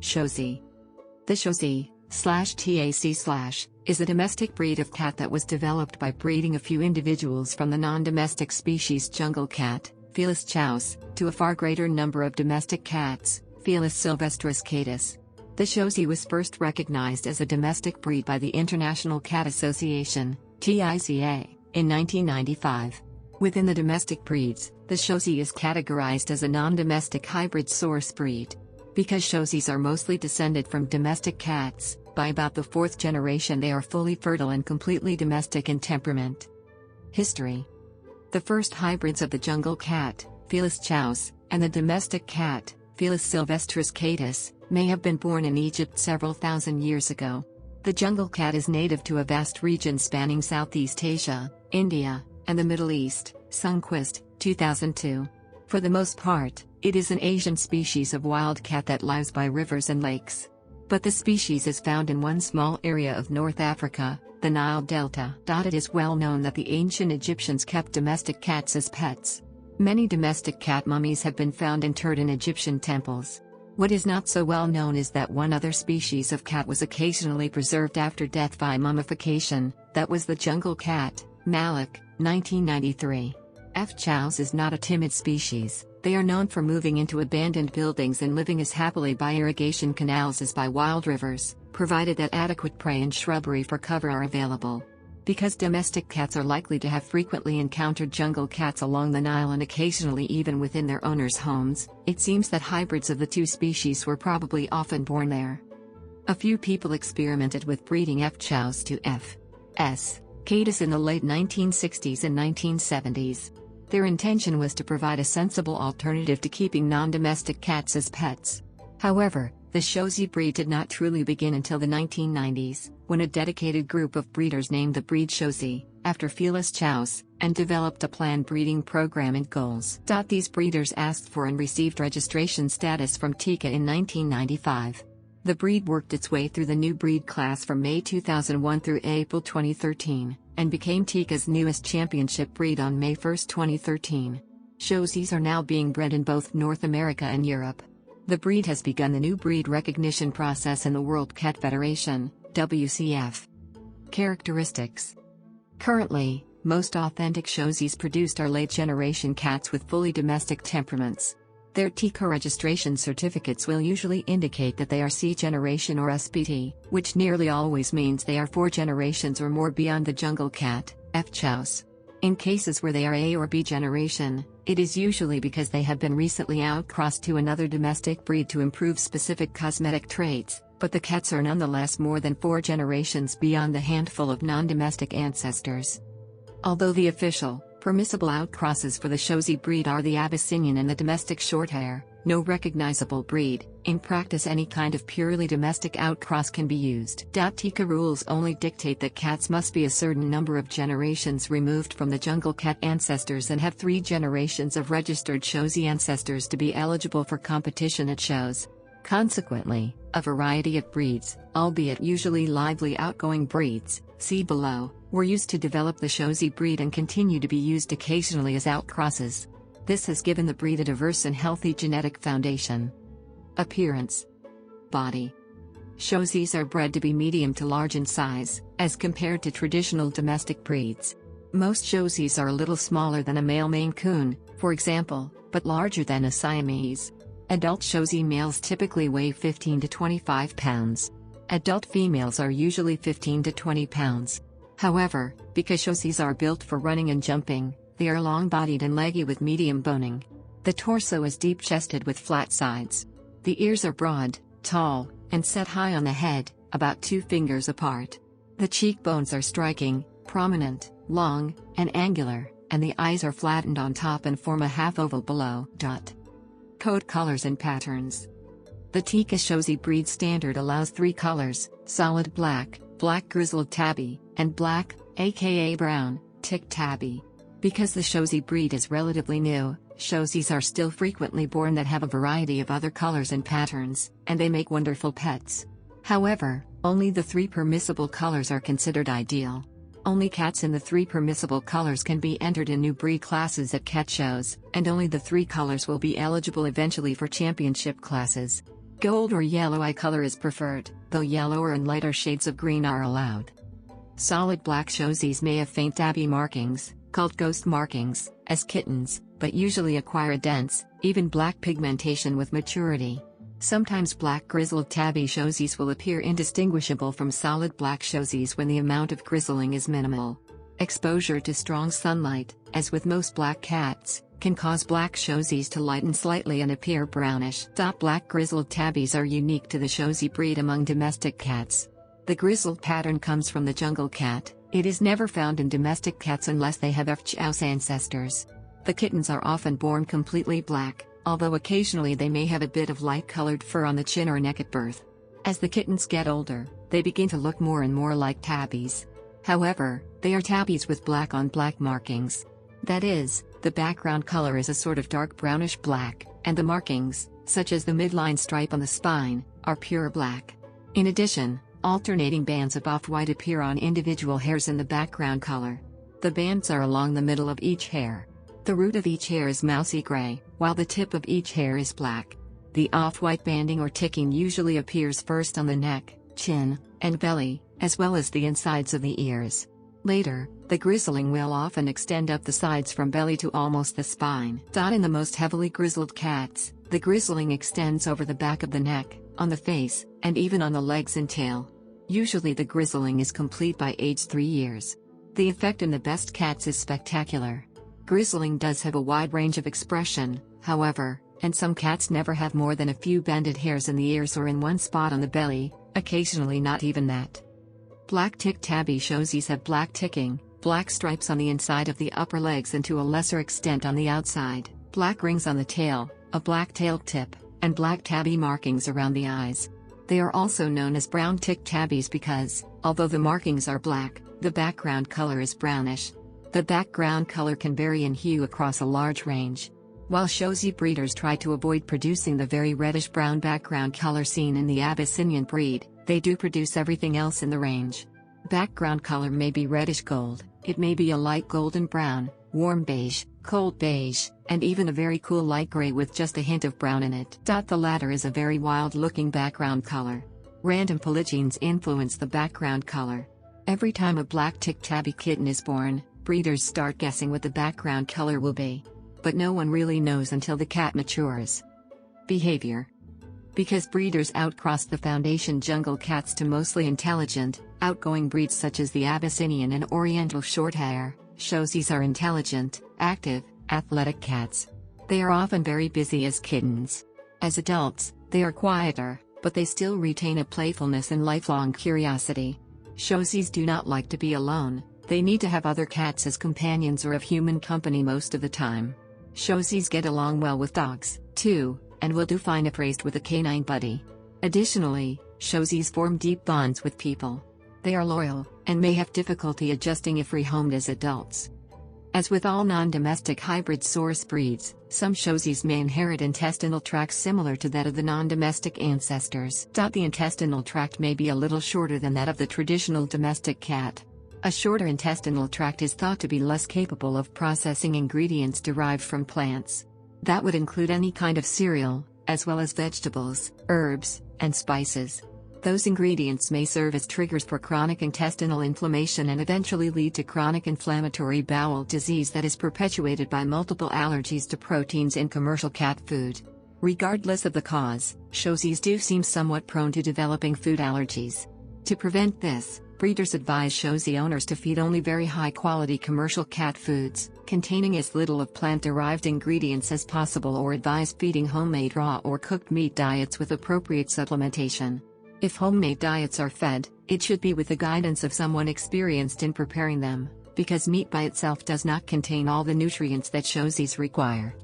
Chausie. The Chausie/TAC/ is a domestic breed of cat that was developed by breeding a few individuals from the non-domestic species jungle cat, Felis chaus, to a far greater number of domestic cats, Felis silvestris catus. The Chausie was first recognized as a domestic breed by the International Cat Association, TICA, in 1995. Within the domestic breeds, the Chausie is categorized as a non-domestic hybrid source breed. Because Chausies are mostly descended from domestic cats, by about the fourth generation they are fully fertile and completely domestic in temperament. History. The first hybrids of the jungle cat, Felis chaus, and the domestic cat, Felis silvestris catus, may have been born in Egypt several thousand years ago. The jungle cat is native to a vast region spanning Southeast Asia, India, and the Middle East, Sundquist, 2002. For the most part, it is an Asian species of wild cat that lives by rivers and lakes. But the species is found in one small area of North Africa, the Nile Delta. It is well known that the ancient Egyptians kept domestic cats as pets. Many domestic cat mummies have been found interred in Egyptian temples. What is not so well known is that one other species of cat was occasionally preserved after death by mummification, that was the jungle cat, Malik, 1993. Chaus is not a timid species. They are known for moving into abandoned buildings and living as happily by irrigation canals as by wild rivers, provided that adequate prey and shrubbery for cover are available. Because domestic cats are likely to have frequently encountered jungle cats along the Nile and occasionally even within their owners' homes, it seems that hybrids of the two species were probably often born there. A few people experimented with breeding Chaus to F.S. catus in the late 1960s and 1970s. Their intention was to provide a sensible alternative to keeping non-domestic cats as pets. However, the Chausie breed did not truly begin until the 1990s, when a dedicated group of breeders named the breed Chausie, after Felis chaus, and developed a planned breeding program and goals. These breeders asked for and received registration status from TICA in 1995. The breed worked its way through the new breed class from May 2001 through April 2013, and became TICA's newest championship breed on May 1, 2013. Chausies are now being bred in both North America and Europe. The breed has begun the new breed recognition process in the World Cat Federation, WCF. Characteristics. Currently, most authentic Chausies produced are late-generation cats with fully domestic temperaments. Their TICA registration certificates will usually indicate that they are C generation or SPT, which nearly always means they are 4 generations or more beyond the jungle cat, Chaus. In cases where they are A or B generation, it is usually because they have been recently outcrossed to another domestic breed to improve specific cosmetic traits, but the cats are nonetheless more than 4 generations beyond the handful of non-domestic ancestors. Although the official, permissible outcrosses for the Chausie breed are the Abyssinian and the domestic Shorthair, no recognizable breed. In practice any kind of purely domestic outcross can be used. TICA rules only dictate that cats must be a certain number of generations removed from the jungle cat ancestors and have 3 generations of registered Chausie ancestors to be eligible for competition at shows. Consequently, a variety of breeds, albeit usually lively outgoing breeds, see below, were used to develop the Chausie breed and continue to be used occasionally as outcrosses. This has given the breed a diverse and healthy genetic foundation. Appearance. Body. Chausies are bred to be medium to large in size, as compared to traditional domestic breeds. Most Chausies are a little smaller than a male Maine Coon, for example, but larger than a Siamese. Adult Chausie males typically weigh 15 to 25 pounds. Adult females are usually 15 to 20 pounds. However, because Chausies are built for running and jumping, they are long-bodied and leggy with medium boning. The torso is deep-chested with flat sides. The ears are broad, tall, and set high on the head, about 2 fingers apart. The cheekbones are striking, prominent, long, and angular, and the eyes are flattened on top and form a half-oval below. Coat colors and patterns. The TICA Chausie breed standard allows 3 colors: solid black, black grizzled tabby, and black, aka brown, tick tabby. Because the Chausie breed is relatively new, Chausies are still frequently born that have a variety of other colors and patterns, and they make wonderful pets. However, only the 3 permissible colors are considered ideal. Only cats in the 3 permissible colors can be entered in new breed classes at cat shows, and only the 3 colors will be eligible eventually for championship classes. Gold or yellow eye color is preferred, though yellower and lighter shades of green are allowed. Solid black Chausies may have faint tabby markings, called ghost markings, as kittens, but usually acquire a dense, even black pigmentation with maturity. Sometimes black grizzled tabby Chausies will appear indistinguishable from solid black Chausies when the amount of grizzling is minimal. Exposure to strong sunlight, as with most black cats, can cause black Chausies to lighten slightly and appear brownish. Black grizzled tabbies are unique to the Chausie breed among domestic cats. The grizzled pattern comes from the jungle cat. It is never found in domestic cats unless they have ʻtʃaʊsi ancestors. The kittens are often born completely black, although occasionally they may have a bit of light-colored fur on the chin or neck at birth. As the kittens get older, they begin to look more and more like tabbies. However, they are tabbies with black-on-black markings. That is, the background color is a sort of dark brownish black, and the markings, such as the midline stripe on the spine, are pure black. In addition, alternating bands of off-white appear on individual hairs in the background color. The bands are along the middle of each hair. The root of each hair is mousy gray, while the tip of each hair is black. The off-white banding or ticking usually appears first on the neck, chin, and belly, as well as the insides of the ears. Later, the grizzling will often extend up the sides from belly to almost the spine. In the most heavily grizzled cats, the grizzling extends over the back of the neck, on the face, and even on the legs and tail. Usually the grizzling is complete by age 3 years. The effect in the best cats is spectacular. Grizzling does have a wide range of expression, however, and some cats never have more than a few banded hairs in the ears or in one spot on the belly, occasionally not even that. Black tick tabby Chausies have black ticking, black stripes on the inside of the upper legs and to a lesser extent on the outside, black rings on the tail, a black tail tip, and black tabby markings around the eyes. They are also known as brown tick tabbies because, although the markings are black, the background color is brownish. The background color can vary in hue across a large range. While Chausie breeders try to avoid producing the very reddish-brown background color seen in the Abyssinian breed, they do produce everything else in the range. Background color may be reddish gold, it may be a light golden brown, warm beige, cold beige, and even a very cool light gray with just a hint of brown in it. The latter is a very wild-looking background color. Random polygenes influence the background color. Every time a black tick tabby kitten is born, breeders start guessing what the background color will be. But no one really knows until the cat matures. Behavior. Because breeders outcross the foundation jungle cats to mostly intelligent, outgoing breeds such as the Abyssinian and Oriental Shorthair, Chausies are intelligent, active, athletic cats. They are often very busy as kittens. As adults, they are quieter, but they still retain a playfulness and lifelong curiosity. Chausies do not like to be alone, they need to have other cats as companions or of human company most of the time. Chausies get along well with dogs, too, and will do fine if raised with a canine buddy. Additionally, Chausies form deep bonds with people. They are loyal, and may have difficulty adjusting if rehomed as adults. As with all non-domestic hybrid source breeds, some Chausies may inherit intestinal tracts similar to that of the non-domestic ancestors. The intestinal tract may be a little shorter than that of the traditional domestic cat. A shorter intestinal tract is thought to be less capable of processing ingredients derived from plants. That would include any kind of cereal, as well as vegetables, herbs, and spices. Those ingredients may serve as triggers for chronic intestinal inflammation and eventually lead to chronic inflammatory bowel disease that is perpetuated by multiple allergies to proteins in commercial cat food. Regardless of the cause, Chausies do seem somewhat prone to developing food allergies. To prevent this, breeders advise Chausie owners to feed only very high-quality commercial cat foods, containing as little of plant-derived ingredients as possible, or advise feeding homemade raw or cooked meat diets with appropriate supplementation. If homemade diets are fed, it should be with the guidance of someone experienced in preparing them, because meat by itself does not contain all the nutrients that Chausies require.